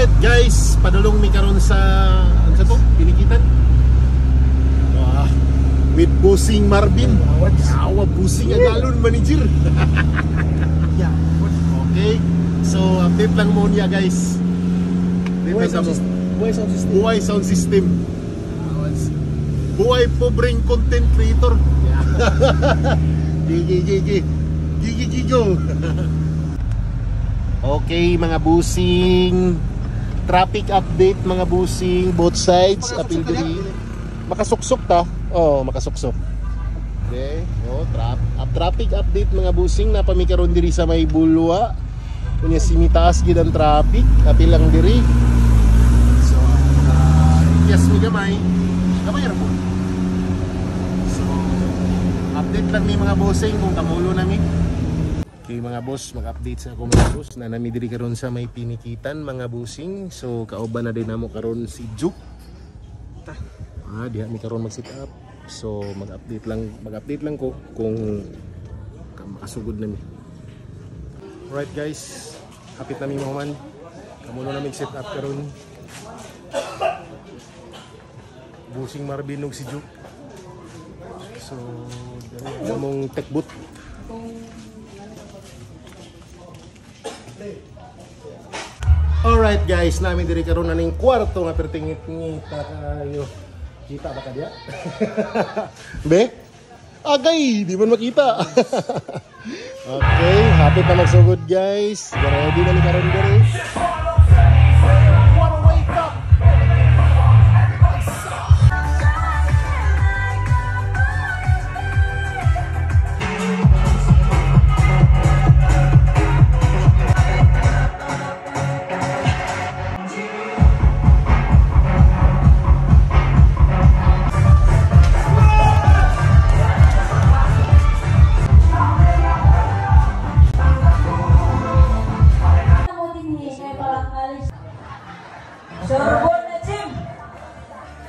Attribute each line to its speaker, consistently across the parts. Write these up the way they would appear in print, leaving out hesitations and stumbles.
Speaker 1: Alright guys, padulong mi karon sa ano sa to? Pinikitan. With Busing Marvin. Awa Busing agalon manager.
Speaker 2: Yeah.
Speaker 1: Okay. So update lang mo niya guys.
Speaker 2: Buhay sound system.
Speaker 1: Buhay sound system. Buhay pobreng content creator. Gigi go. Okay mga busing, traffic update mga busing, both sides apil diri. Makasuksok ta. Oh, makasuksok. Okay. Oh, traffic update mga busing na pamikaron diri sa may Bulwa. Kunya simitaas gid ang traffic apil lang diri. So, yes mi gamay. Gamay ra po. So, update lang ni mga busing kung kamulo nami. Okay mga boss, mag-update sa ako mga boss na nami diri karon sa may Pinikitan mga busing. So kauban na din namo karon si Juke. Diha mi karon mag-sit up. So mag-update lang ko kung makasugod nami. Alright guys, hapit nami mo man. Kamuno na mag-sit up karon. Busing Marvin ug si Juke. So dali mong tekbot. Alright guys, namin diri karon na ning kwarto nga pertingit-ngita kayo. Kita ba ka diya? Be? Agay, di man makita. Okay, happy pa magsugod guys. Ready na ni karon diri.
Speaker 3: Surbol na, Jim!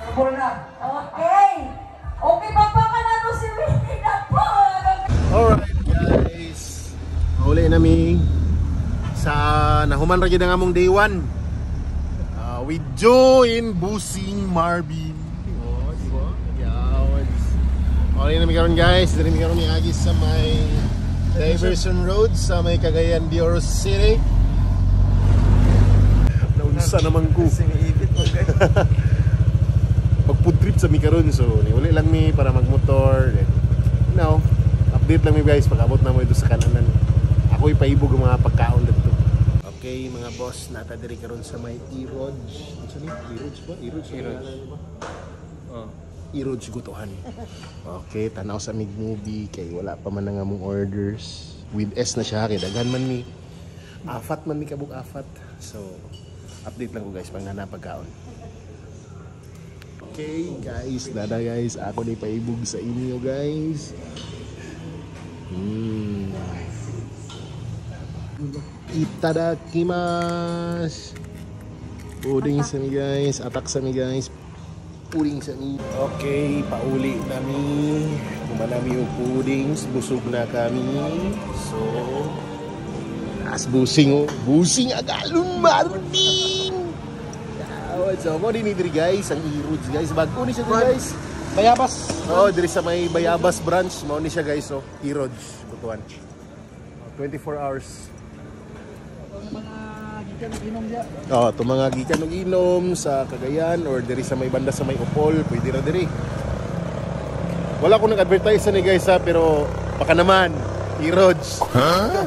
Speaker 3: Surbol na! Okay! Okay pa pa ka na no si Winnie na po!
Speaker 1: Alright guys, mauli nami sa nahuman ra gyud ang among day 1 with Joe in Busing Marvin. Oh, di ba? Yawas. Mauli nami karon guys, diri mi karon ni agis sa may Diversion Road sa may Cagayan de Oro City. Naunsa naman ko. Mag-food trip sa mi karon, so niuli lang mi para magmotor. Now, update lang mi guys pag abot na mo ito sa kananan. Ako ipaibog ang mga pagkaon dito. Okay mga boss, nata diri karon sa may E-Rodge. Ano ni? E-Rodge ba? E-Rodge. E-Rodge gutuhan. Okay, tanaw sa mig movie kay wala pa man nga mong orders. With S na siya kay daghan man mi. Afat man mi kabuk afat. So, update lang ko guys pag nanapagkaon. Okay guys, dada guys, ako na ipaibog sa inyo guys. Itadakimasu. Puding sa mi guys, atak sa mi guys. Puding sa mi. Okay, pauli nami. Kumanami yung pudings, busog na kami. So, as busing busing agalong Marvin. So mo din diri guys, ang E-Rodge guys. Bago ni siya guys. Bayabas. Oh, diri sa may Bayabas branch, mo ni siya guys, oh. E-Rodge butuan. 24 hours. Oh, to mga gikan og inom sa Cagayan or diri sa may banda sa may Upol, pwede ra diri. Wala ko nag-advertise ni guys ha, pero baka naman E-Rodge. Huh?